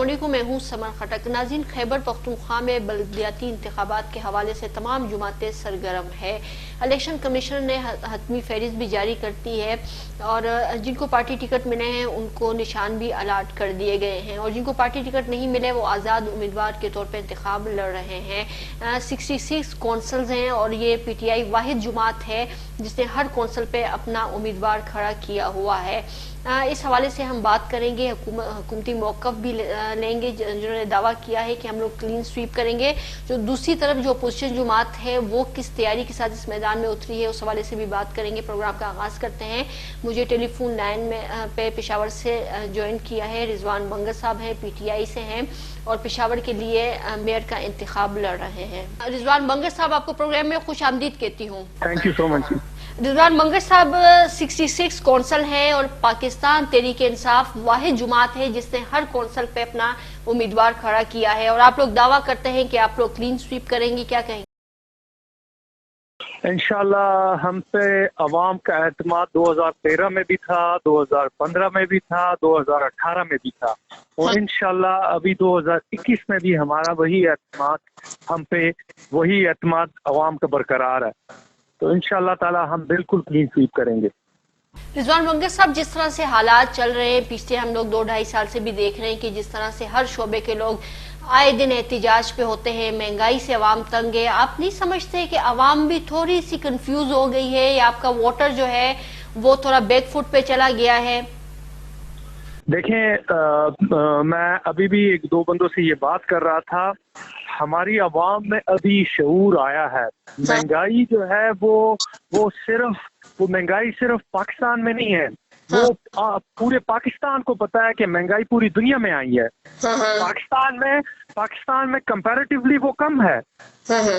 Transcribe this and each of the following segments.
علیکم، میں ہوں سمر خٹک۔ ناظرین، خیبر پختونخوا میں بلدیاتی انتخابات کے حوالے سے تمام جماعتیں سرگرم ہے۔ الیکشن کمیشن نے حتمی فہرست بھی جاری کرتی ہے اور جن کو پارٹی ٹکٹ ملے ہیں ان کو نشان بھی الاٹ کر دیے گئے ہیں، اور جن کو پارٹی ٹکٹ نہیں ملے وہ آزاد امیدوار کے طور پہ انتخاب لڑ رہے ہیں۔ 66 کونسلز ہیں اور یہ پی ٹی آئی واحد جماعت ہے جس نے ہر کونسل پہ اپنا امیدوار کھڑا کیا ہوا ہے۔ اس حوالے سے ہم بات کریں گے، حکومتی موقف بھی لیں گے جنہوں نے دعویٰ کیا ہے کہ ہم لوگ کلین سویپ کریں گے۔ جو دوسری طرف جو اپوزیشن جماعت ہے وہ کس تیاری کے ساتھ اس میدان میں اتری ہے اس حوالے سے بھی بات کریں گے۔ پروگرام کا آغاز کرتے ہیں۔ مجھے ٹیلی فون لائن میں پہ پشاور سے جوائن کیا ہے رضوان بنگر صاحب ہیں، پی ٹی آئی سے ہیں اور پشاور کے لیے میئر کا انتخاب لڑ رہے ہیں۔ رضوان بنگر صاحب، آپ کو پروگرام میں خوش آمدید کہتی ہوں۔ تھینک یو سو مچ۔ رضوان بنگر صاحب، 66 کونسل ہیں اور پاکستان تحریک انصاف واحد جماعت ہے جس نے ہر کونسل پہ اپنا امیدوار کھڑا کیا ہے، اور آپ لوگ دعویٰ کرتے ہیں کہ آپ لوگ کلین سویپ کریں گے، کیا کہیں گے؟ انشاءاللہ ہم پہ عوام کا اعتماد 2013 میں بھی تھا، 2015 میں بھی تھا، 2018 میں بھی تھا، اور انشاءاللہ ابھی 2021 میں بھی ہمارا وہی اعتماد ہم پہ وہی اعتماد عوام کا برقرار ہے، تو انشاءاللہ تعالی ہم بالکل کلین سویپ کریں گے۔ رضوان بنگر صاحب، جس طرح سے حالات چل رہے ہیں پچھلے ہم لوگ 2-2.5 سال سے بھی دیکھ رہے ہیں کہ جس طرح سے ہر شعبے کے لوگ آئے دن احتجاج پہ ہوتے ہیں، مہنگائی سے عوام تنگ ہے، آپ نہیں سمجھتے کہ عوام بھی تھوڑی سی کنفیوز ہو گئی ہے یا آپ کا ووٹر جو ہے وہ تھوڑا بیک فٹ پہ چلا گیا ہے؟ دیکھیں، میں ابھی بھی 1-2 بندوں سے یہ بات کر رہا تھا، ہماری عوام میں ابھی شعور آیا ہے۔ مہنگائی جو ہے وہ مہنگائی صرف پاکستان میں نہیں ہے، وہ پورے پاکستان کو پتا ہے کہ مہنگائی پوری دنیا میں آئی ہے۔ پاکستان میں کمپیریٹیولی وہ کم ہے،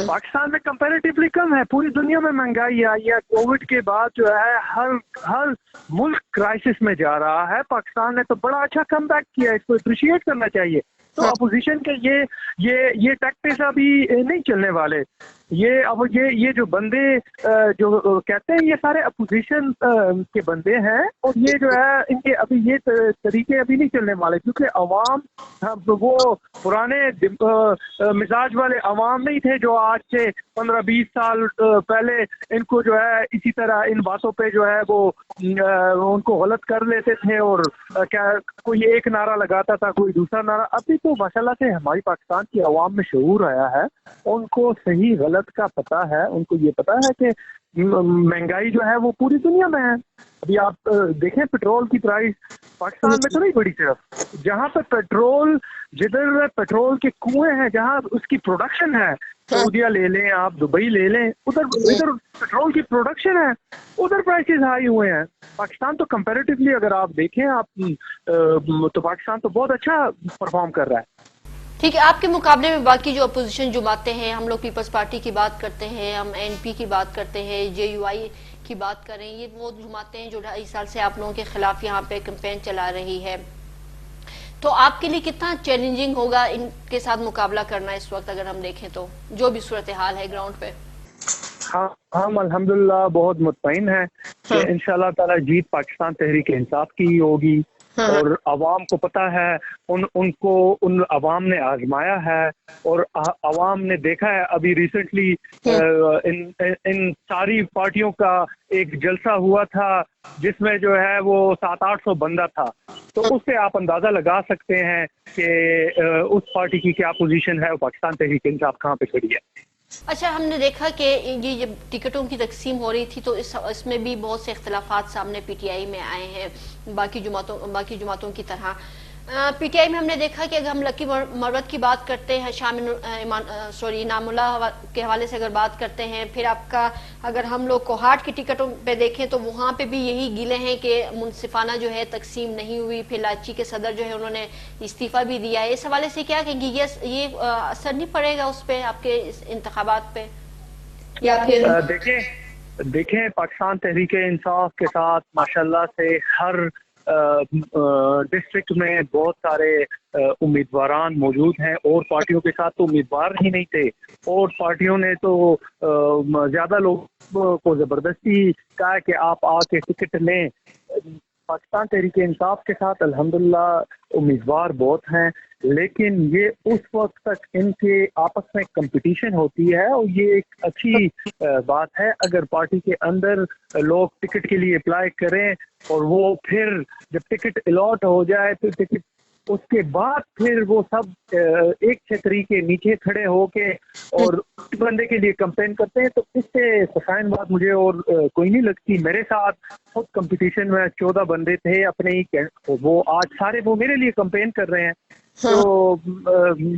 پاکستان میں کمپیریٹیولی کم ہے، پوری دنیا میں مہنگائی آئی ہے۔ کووڈ کے بعد جو ہے ہر ملک کرائسس میں جا رہا ہے، پاکستان نے تو بڑا اچھا کم بیک کیا ہے، اس کو اپریشیٹ کرنا چاہیے۔ تو اپوزیشن کے یہ ٹیکٹکس ابھی نہیں چلنے والے۔ یہ جو بندے جو کہتے ہیں یہ سارے اپوزیشن کے بندے ہیں، اور یہ جو ہے ان کے ابھی یہ طریقے ابھی نہیں چلنے والے، کیونکہ عوام وہ پرانے مزاج والے عوام نہیں تھے جو آج سے 15-20 سال پہلے ان کو جو ہے اسی طرح ان باتوں پہ جو ہے وہ ان کو غلط کر لیتے تھے، اور کیا کوئی ایک نعرہ لگاتا تھا کوئی دوسرا نعرہ۔ ابھی تو ماشاءاللہ سے ہماری پاکستان کی عوام میں شعور آیا ہے، ان کو صحیح غلط کا پتہ ہے، ان کو یہ پتہ ہے کہ مہنگائی جو ہے وہ پوری دنیا میں ہے۔ ابھی آپ دیکھیں پٹرول کی پرائس پاکستان میں تو نہیں بڑی، صرف جہاں پہ جدھر پیٹرول کے کنویں ہیں، جہاں اس کی پروڈکشن ہے، سعودیہ لے لیں آپ، دبئی لے لیں، ادھر پیٹرول کی پروڈکشن ہے، ادھر پرائسز ہائی ہوئے ہیں۔ پاکستان تو کمپیریٹیولی اگر آپ دیکھیں تو پاکستان تو بہت اچھا پرفارم کر رہا ہے۔ ٹھیک ہے، آپ کے مقابلے میں باقی جو اپوزیشن جماعتیں ہیں، ہم لوگ پیپلز پارٹی کی بات کرتے ہیں، ہم این پی کی بات کرتے ہیں، جے یو آئی کی بات کریں، یہ وہ جماعتیں ہیں جو 2.5 سال سے آپ لوگوں کے خلاف یہاں پہ کیمپین چلا رہی ہے، تو آپ کے لیے کتنا چیلنجنگ ہوگا ان کے ساتھ مقابلہ کرنا اس وقت اگر ہم دیکھیں تو، جو بھی صورتحال ہے گراؤنڈ پہ؟ ہم الحمدللہ بہت مطمئن ہیں کہ انشاءاللہ تعالی جیت پاکستان تحریک انصاف کی ہی ہوگی، اور عوام کو پتہ ہے، ان عوام نے آزمایا ہے، اور عوام نے دیکھا ہے۔ ابھی ریسنٹلی ان ساری پارٹیوں کا ایک جلسہ ہوا تھا جس میں جو ہے وہ 700-800 بندہ تھا، تو اس سے آپ اندازہ لگا سکتے ہیں کہ اس پارٹی کی کیا پوزیشن ہے، پاکستان تحریک انصاف کہاں پہ کھڑی ہے۔ اچھا، ہم نے دیکھا کہ یہ جب ٹکٹوں کی تقسیم ہو رہی تھی تو اس میں بھی بہت سے اختلافات سامنے پی ٹی آئی میں آئے ہیں، باقی جماعتوں کی طرح۔ پی ٹی آئی میں ہم نے دیکھا کہ اگر ہم لکی مروت کی بات کرتے ہیں، انعام اللہ کے حوالے سے اگر بات کرتے ہیں، پھر آپ کا اگر ہم لوگ کوہاٹ کی ٹکٹوں پہ دیکھیں تو وہاں پہ بھی یہی گلے ہیں کہ منصفانہ جو ہے تقسیم نہیں ہوئی، پھر لاچی کے صدر جو ہے انہوں نے استعفیٰ بھی دیا ہے۔ اس حوالے سے کیا کہیں گے، یہ اثر نہیں پڑے گا اس پہ، آپ کے انتخابات پہ؟ یا پھر دیکھیں پاکستان تحریک انصاف کے ساتھ ماشاءاللہ سے ہر ڈسٹرکٹ میں بہت سارے امیدواران موجود ہیں، اور پارٹیوں کے ساتھ تو امیدوار ہی نہیں تھے، اور پارٹیوں نے تو زیادہ لوگوں کو زبردستی کہا کہ آپ آ کے ٹکٹ لیں۔ پاکستان تحریک انصاف کے ساتھ الحمدللہ امیدوار بہت ہیں، لیکن یہ اس وقت تک ان کے آپس میں کمپٹیشن ہوتی ہے، اور یہ ایک اچھی بات ہے اگر پارٹی کے اندر لوگ ٹکٹ کے لیے اپلائی کریں اور وہ پھر جب ٹکٹ الاٹ ہو جائے تو ٹکٹ اس کے بعد پھر وہ سب ایک چھتری کے نیچے کھڑے ہو کے اور اس بندے کے لیے کمپین کرتے ہیں، تو اس سے حسین بات مجھے اور کوئی نہیں لگتی۔ میرے ساتھ خود کمپٹیشن میں 14 بندے تھے اپنے ہی، وہ آج سارے وہ میرے لیے کمپین کر رہے ہیں۔ تو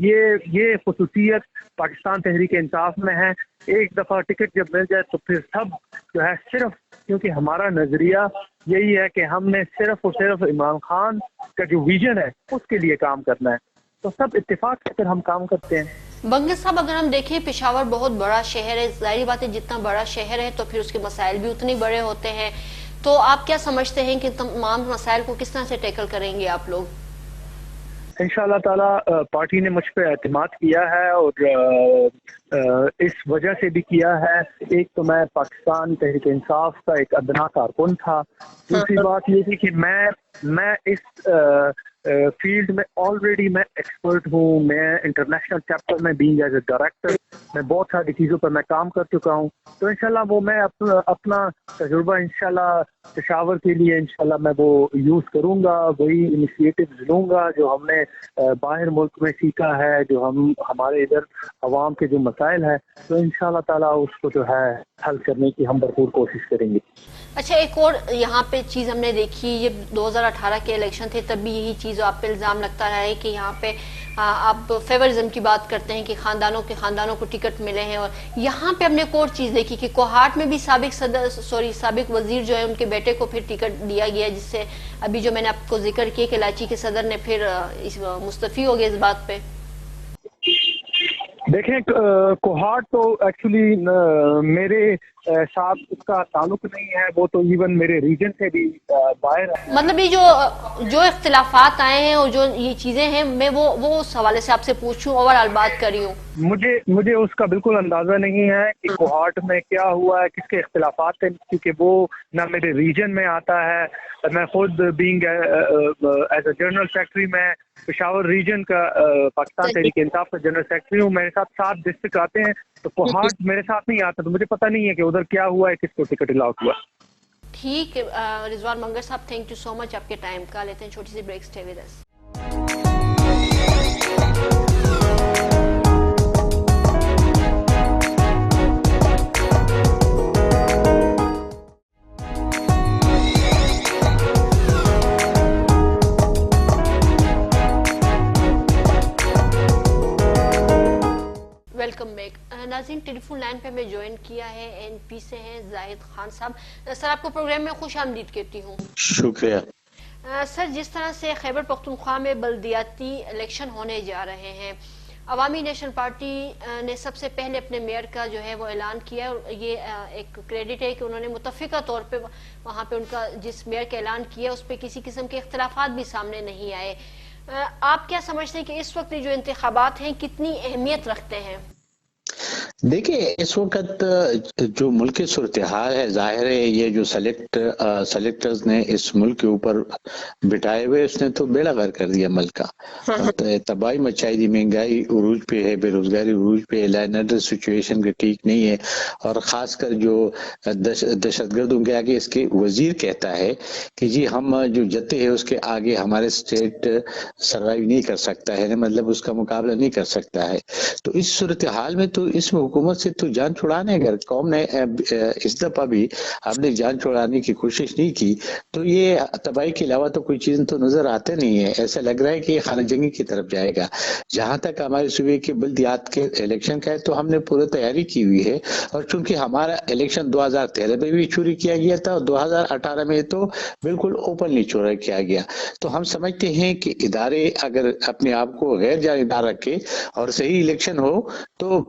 یہ خصوصیت پاکستان تحریک انصاف میں ہے، ایک دفعہ ٹکٹ جب مل جائے تو پھر سب جو ہے صرف، کیونکہ ہمارا نظریہ یہی ہے کہ ہم نے صرف اور صرف عمران خان کا جو ویژن ہے اس کے لیے کام کرنا ہے، تو سب اتفاق سے پھر ہم کام کرتے ہیں۔ بنگل صاحب، اگر ہم دیکھیں پشاور بہت بڑا شہر ہے، ظاہری بات ہے جتنا بڑا شہر ہے تو پھر اس کے مسائل بھی اتنے بڑے ہوتے ہیں، تو آپ کیا سمجھتے ہیں کہ تمام مسائل کو کس طرح سے ٹیکل کریں گے آپ لوگ؟ انشاءاللہ تعالی پارٹی نے مجھ پہ اعتماد کیا ہے، اور اس وجہ سے بھی کیا ہے، ایک تو میں پاکستان تحریک انصاف کا ایک ادنا کارکن تھا، دوسری بات یہ تھی کہ میں اس فیلڈ میں آلریڈی میں ایکسپرٹ ہوں، میں انٹرنیشنل چیپٹر میں بینگ ایز اے ڈائریکٹر میں بہت ساری چیزوں پر میں کام کر چکا ہوں، تو انشاءاللہ وہ میں اپنا تجربہ انشاءاللہ پشاور کے لیے انشاءاللہ میں وہ یوز کروں گا، وہی انیشیٹیوز لوں گا جو ہم نے باہر ملک میں سیکھا ہے، جو ہمارے ادھر عوام کے جو مسائل ہے، تو انشاءاللہ تعالیٰ اس کو جو ہے حل کرنے کی ہم بھرپور کوشش کریں گے۔ اچھا، ایک اور یہاں پہ چیز ہم نے دیکھی، یہ 2018 کے الیکشن تھے، تب بھی یہی چیز آپ پہ الزام لگتا رہا ہے کہ یہاں پہ آپ فیورزم کی بات کرتے ہیں کہ خاندانوں کو ٹکٹ ملے ہیں، اور یہاں پہ ہم نے ایک اور چیز دیکھی کہ کوہاٹ میں بھی سابق وزیر جو ہے ان کے بیٹے کو پھر ٹکٹ دیا گیا، جس سے ابھی جو میں نے آپ کو ذکر کیا کہ لاچی کے صدر نے پھر مستعفی ہو گئے اس بات پہ۔ دیکھیں، کوہاٹ تو ایکچولی میرے ساتھ اس کا تعلق نہیں ہے، وہ تو ایون میرے ریجن سے بھی باہر ہے۔ مطلب یہ جو اختلافات آئے ہیں اور جو یہ چیزیں ہیں، میں وہ اس حوالے سے آپ سے پوچھوں، اوور آل بات کر رہی ہوں۔ مجھے اس کا بالکل اندازہ نہیں ہے کہ کوہاٹ میں کیا ہوا ہے، کس کے اختلافات ہیں، کیونکہ وہ نہ میرے ریجن میں آتا ہے۔ میں خود being as a general secretary میں پشاور ریجن کا پاکستان تحریک انصاف کا جنرل سیکرٹری ہوں، میرے ساتھ 7 ڈسٹرکٹ آتے ہیں، تو کوہاٹ میرے ساتھ نہیں آتا، تو مجھے پتہ نہیں ہے کہ ادھر کیا ہوا ہے، کس کو ٹکٹ الاٹ ہوا۔ ٹھیک ہے رضوان منگر صاحب، تھینک یو سو مچ آپ کے ٹائم کا، لیتے ہیں چھوٹی سی بریک، سٹے ود اس۔ ویلکم بیک ناظرین، ٹیلی فون لائن پہ ہمیں جوائن کیا ہے این پی سے ہیں زاہد خان صاحب۔ سر، آپ کو پروگرام میں خوش آمدید کہتی ہوں۔ شکریہ سر، جس طرح سے خیبر پختونخوا میں بلدیاتی الیکشن ہونے جا رہے ہیں، عوامی نیشنل پارٹی نے سب سے پہلے اپنے میئر کا جو ہے وہ اعلان کیا، اور یہ ایک کریڈٹ ہے کہ انہوں نے متفقہ طور پہ وہاں پہ ان کا جس میئر کا اعلان کیا اس پہ کسی قسم کے اختلافات بھی سامنے نہیں آئے۔ آپ کیا سمجھتے ہیں کہ اس وقت جو انتخابات ہیں کتنی اہمیت رکھتے ہیں؟ دیکھیں، اس وقت جو ملک کی صورتحال ہے، ظاہر ہے یہ جو سلیکٹرز نے اس ملک کے اوپر بٹھائے ہوئے، اس نے تو بیڑا غرق کر دیا ملک کا، تباہی مچائی دی، مہنگائی عروج پہ ہے، بے روزگاری عروج پہ ہے، لا اینڈ آرڈر سچویشن کا ٹھیک نہیں ہے، اور خاص کر جو دہشت گردوں کے آگے اس کے وزیر کہتا ہے کہ جی ہم جو جتے ہیں اس کے آگے ہمارے اسٹیٹ سروائیو نہیں کر سکتا ہے، مطلب اس کا مقابلہ نہیں کر سکتا ہے۔ تو اس صورتحال میں تو اس حکومت سے تو جان چھڑانے، اگر قوم نے اس دفعہ بھی ہم نے جان چھڑانے کی کوشش نہیں کی تو یہ تباہی کے علاوہ تو کوئی چیز تو نظر آتے نہیں ہے۔ ایسا لگ رہا ہے کہ یہ خانہ جنگی کی طرف جائے گا۔ جہاں تک ہمارے صوبے کے بلدیات کے الیکشن کا ہے تو ہم نے پوری تیاری کی ہوئی ہے، اور چونکہ ہمارا الیکشن 2013 میں بھی چوری کیا گیا تھا اور 2018 میں تو بالکل اوپنلی چوری کیا گیا، تو ہم سمجھتے ہیں کہ ادارے اگر اپنے آپ کو غیر جانبدار رکھے اور صحیح الیکشن ہو تو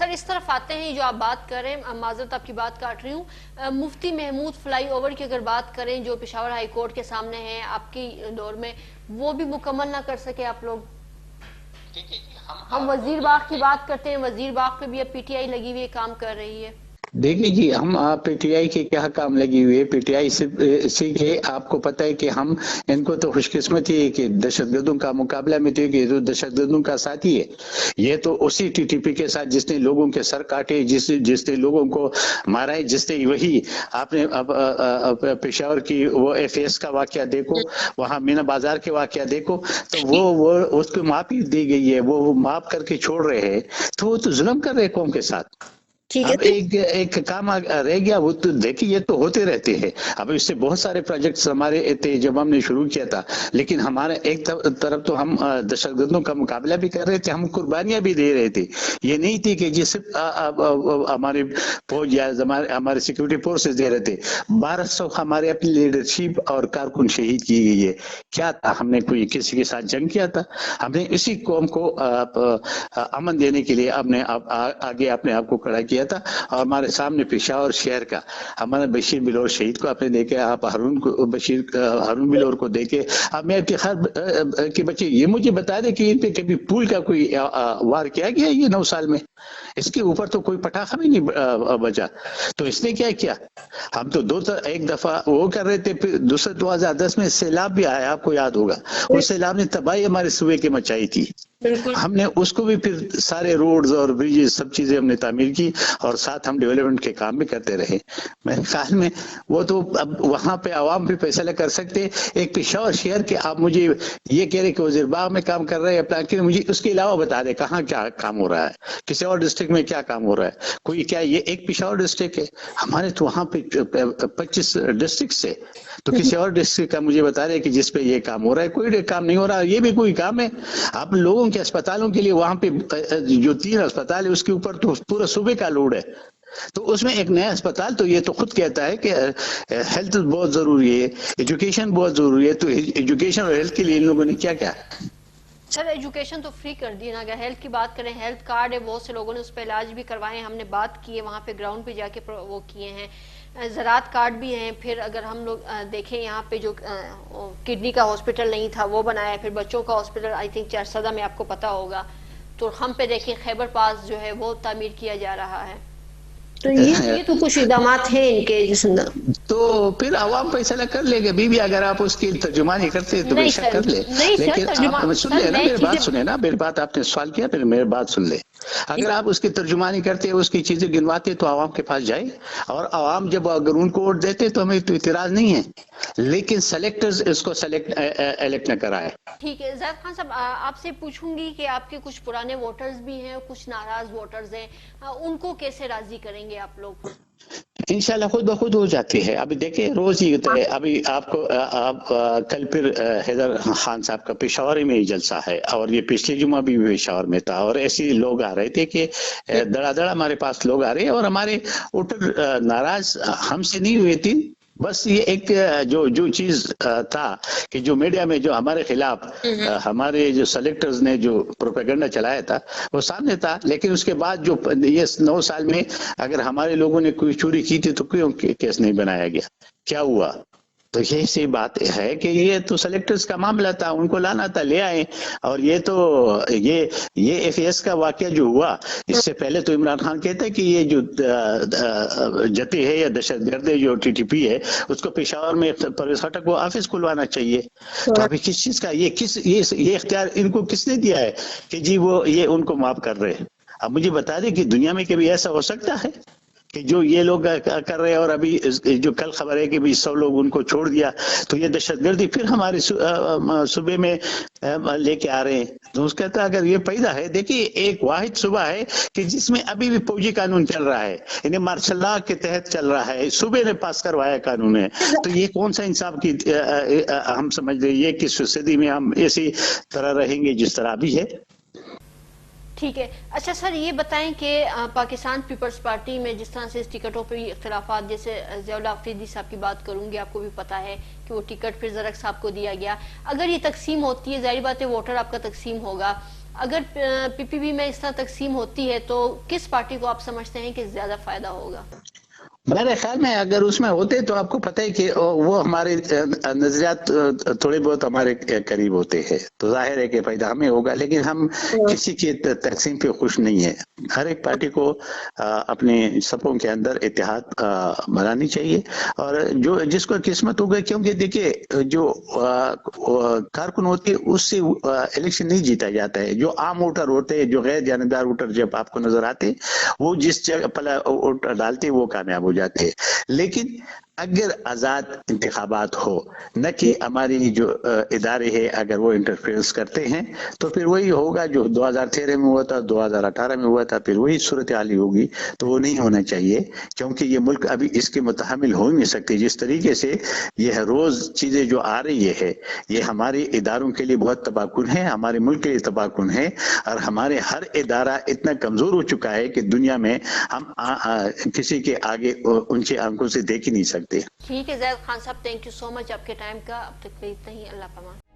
سر اس طرف آتے ہیں جو آپ بات کر رہے ہیں، معذرت آپ کی بات کاٹ رہی ہوں، مفتی محمود فلائی اوور کی اگر بات کریں جو پشاور ہائی کورٹ کے سامنے ہیں آپ کی دور میں، وہ بھی مکمل نہ کر سکے آپ لوگ؟ ہم وزیر باغ کی بات کرتے ہیں، وزیر باغ پہ بھی اب پی ٹی آئی لگی ہوئی کام کر رہی ہے۔ دیکھیے جی، ہم پی ٹی آئی کے کیا کام لگی ہوئی ہے؟ پی ٹی آئی اسی کے آپ کو پتہ ہے کہ ہم ان کو تو خوش قسمتی ہے کہ دہشت گردوں کا مقابلہ میں تو یہ دہشت گردوں کا ساتھی ہے، یہ تو اسی ٹی ٹی پی کے ساتھ جس نے لوگوں کے سر کاٹے، جس نے لوگوں کو مارا ہے، جس نے وہی آپ نے پشاور کی وہ ایف ایس کا واقعہ دیکھو، وہاں مینا بازار کے واقعہ دیکھو، تو وہ اس کو معافی دی گئی ہے، وہ معاف کر کے چھوڑ رہے ہیں، تو وہ تو ظلم کر رہے قوم کے ساتھ۔ اب ایک کام رہ گیا، وہ تو دیکھیے یہ تو ہوتے رہتے ہیں، اب اس سے بہت سارے پروجیکٹس ہمارے تھے جب ہم نے شروع کیا تھا، لیکن ہمارے ایک طرف تو ہم دہشت گردوں کا مقابلہ بھی کر رہے تھے، ہم قربانیاں بھی دے رہے تھے، یہ نہیں تھی کہ جس ہمارے فوج یا ہمارے سیکورٹی فورسز دے رہے تھے، 1200 ہمارے اپنی لیڈرشپ اور کارکن شہید کی گئی ہے۔ کیا تھا؟ ہم نے کوئی کسی کے ساتھ جنگ کیا تھا؟ ہم نے اسی قوم کو امن دینے کے لیے ہم نے آگے اپنے آپ کو کھڑا کیا تھا، اور ہمارے سامنے پشاور شہر کا ہمارا بشیر بلور شہید کو آپ نے دیکھا، آپ ہارون بلور کو دیکھے، اب میں کہ بچے یہ مجھے بتا دے کہ ان پہ کبھی پول کا کوئی وار کیا گیا یہ 9 سال میں؟ اس کے اوپر تو کوئی پٹاخہ بھی نہیں بچا، تو اس نے کیا کیا؟ ہم تو ایک دفعہ وہ کر رہے تھے، پھر دوسرے 2010 میں سیلاب بھی آیا، آپ کو یاد ہوگا، اس سیلاب نے تباہی ہمارے صوبے کے مچائی تھی، ہم نے اس کو بھی پھر سارے روڈز اور بریجز سب چیزیں ہم نے تعمیر کی، اور ساتھ ہم ڈیولپمنٹ کے کام بھی کرتے رہے۔ میرے خیال میں وہ تو اب وہاں پہ عوام بھی فیصلہ کر سکتے، ایک پشاور شہر کے آپ مجھے یہ کہہ رہے کہ وزیر باغ میں کام کر رہے ہیں اپنا، کہ مجھے اس کے علاوہ بتا دے کہاں کیا کام ہو رہا ہے، کسی اور ڈسٹرکٹ میں کیا کام ہو رہا ہے، کوئی کیا یہ ایک پشاور ڈسٹرکٹ ہے؟ ہمارے تو وہاں پہ 25 ڈسٹرکٹ سے، تو کسی اور ڈسٹرکٹ کا مجھے بتا رہے کہ جس پہ یہ کام ہو رہا ہے، کوئی کام نہیں ہو رہا، یہ بھی کوئی کام ہے؟ آپ لوگوں کے اسپتالوں کے لیے وہاں پہ جو 3 اسپتال ہے اس کے اوپر تو پورا صوبے کا لوڈ ہے، تو اس میں ایک نیا اسپتال، تو یہ تو خود کہتا ہے کہ ہیلتھ بہت ضروری ہے، ایجوکیشن بہت ضروری ہے، تو ایجوکیشن اور ہیلتھ کے لیے ان لوگوں نے کیا کیا؟ سر ایجوکیشن تو فری کر دی نا، اگر ہیلتھ کی بات کریں، ہیلتھ کارڈ ہے، بہت سے لوگوں نے اس پہ علاج بھی کروائے ہیں، ہم نے بات کی ہے وہاں پہ گراؤنڈ پہ جا کے وہ کیے ہیں، زراعت کارڈ بھی ہیں، پھر اگر ہم لوگ دیکھیں یہاں پہ جو کڈنی کا ہاسپٹل نہیں تھا وہ بنایا، پھر بچوں کا ہاسپٹل آئی تھنک چارسدہ میں آپ کو پتا ہوگا، تو ہم پہ دیکھیں خیبر پاس جو ہے وہ تعمیر کیا جا رہا ہے، تو یہ تو کچھ اقدامات ہیں ان کے تو پھر عوام فیصلہ کر لے گا، بھی اگر آپ اس کی ترجمانی کرتے تو بے شک کر لے، لیکن آپ سن لے نا میری بات، سنے نا میری بات، آپ نے سوال کیا، پھر میری بات سن لے، اگر آپ اس کی ترجمانی کرتے، اس کی چیزیں گنواتے تو عوام کے پاس جائے، اور عوام جب اگر ان کو ووٹ دیتے تو ہمیں تو اعتراض نہیں ہے، لیکن سلیکٹرز اس کو الیکٹ نہ کرائے۔ ٹھیک ہے زید خان صاحب، آپ سے پوچھوں گی کہ آپ کے کچھ پرانے ووٹرز بھی ہیں، کچھ ناراض ووٹرز ہیں، ان کو کیسے راضی کریں گے آپ لوگ؟ انشاءاللہ خود بخود ہو جاتی ہے، ابھی دیکھیں روز ہی ہوتا ہے، ابھی آپ کو کل پھر حیدر خان صاحب کا پشاور میں ہی جلسہ ہے، اور یہ پچھلے جمعہ بھی پشاور میں تھا، اور ایسے لوگ آ رہے تھے کہ دڑا دڑا ہمارے پاس لوگ آ رہے ہیں، اور ہمارے ووٹر ناراض ہم سے نہیں ہوئے تھے، بس یہ ایک جو چیز تھا کہ جو میڈیا میں جو ہمارے خلاف ہمارے جو سلیکٹرز نے جو پروپیگنڈا چلایا تھا وہ سامنے تھا، لیکن اس کے بعد جو یہ 9 سال میں اگر ہمارے لوگوں نے کوئی چوری کی تھی تو کیوں کیس نہیں بنایا گیا؟ کیا ہوا؟ تو یہ سی بات ہے کہ یہ تو سلیکٹرز کا معاملہ تھا، ان کو لانا تھا، لے آئے، اور یہ تو یہ ایف ایس کا واقعہ جو ہوا، اس سے پہلے تو عمران خان کہتا ہے کہ یہ جو جتے ہے یا دہشت گرد جو ٹی ٹی پی ہے اس کو پشاور میں پرویز خٹک کو آفس کھلوانا چاہیے، تو ابھی کس چیز کا یہ اختیار ان کو کس نے دیا ہے کہ جی وہ یہ ان کو معاف کر رہے؟ اب مجھے بتا دیں کہ دنیا میں کبھی ایسا ہو سکتا ہے کہ جو یہ لوگ کر رہے ہیں، اور ابھی جو کل خبر ہے کہ بھی 100 لوگ ان کو چھوڑ دیا، تو یہ دہشت گردی پھر ہمارے صوبے میں لے کے آ رہے ہیں، تو اس کہتا ہے اگر یہ پیدا ہے، دیکھیے ایک واحد صوبہ ہے کہ جس میں ابھی بھی فوجی قانون چل رہا ہے، یعنی مارشل لا کے تحت چل رہا ہے، صوبے نے پاس کروایا قانون ہے، تو یہ کون سا انصاف کی ہم سمجھ رہے یہ کس صدی میں ہم اسی طرح رہیں گے جس طرح ابھی ہے؟ ٹھیک ہے، اچھا سر یہ بتائیں کہ پاکستان پیپلز پارٹی میں جس طرح سے اس ٹکٹوں پہ اختلافات، جیسے ضیاء اللہ آفریدی صاحب کی بات کروں گی، آپ کو بھی پتا ہے کہ وہ ٹکٹ پھر زرق صاحب کو دیا گیا، اگر یہ تقسیم ہوتی ہے ظاہر بات ہے ووٹر آپ کا تقسیم ہوگا، اگر پی پی پی میں اس طرح تقسیم ہوتی ہے تو کس پارٹی کو آپ سمجھتے ہیں کہ زیادہ فائدہ ہوگا؟ میرے خیال میں اگر اس میں ہوتے تو آپ کو پتہ ہے کہ وہ ہمارے نظریات تھوڑے بہت ہمارے قریب ہوتے ہیں تو ظاہر ہے کہ فائدہ ہمیں ہوگا، لیکن ہم کسی کی تقسیم پہ خوش نہیں ہیں. ہر ایک پارٹی کو اپنے صفوں کے اندر اتحاد بنانی چاہیے، اور جو جس کو قسمت ہوگا، کیونکہ دیکھیے جو کارکن ہوتے ہیں اس سے الیکشن نہیں جیتا جاتا ہے. جو عام ووٹر ہوتے ہیں، جو غیر جانبدار ووٹر جب آپ کو نظر آتے وہ جس جگہ پلا ووٹ ڈالتے وہ کامیاب ہو جاتے ہیں. لیکن اگر آزاد انتخابات ہو، نہ کہ ہماری جو ادارے ہیں اگر وہ انٹرفیئرنس کرتے ہیں، تو پھر وہی ہوگا جو 2013 میں ہوا تھا، 2018 میں ہوا تھا، پھر وہی صورتحال ہوگی. تو وہ نہیں ہونا چاہیے، کیونکہ یہ ملک ابھی اس کے متحمل ہو نہیں سکتے. جس طریقے سے یہ روز چیزیں جو آ رہی ہے، یہ ہمارے اداروں کے لیے بہت تباہ کن ہے، ہمارے ملک کے لیے تباہ کن ہے، اور ہمارے ہر ادارہ اتنا کمزور ہو چکا ہے کہ دنیا میں ہم کسی کے آگے اونچے آنکھوں سے دیکھ ہی نہیں سکتے. ٹھیک ہے زید خان صاحب، تھینک یو سو مچ آپ کے ٹائم کا. اب تک اتنا ہی. اللہ پامان.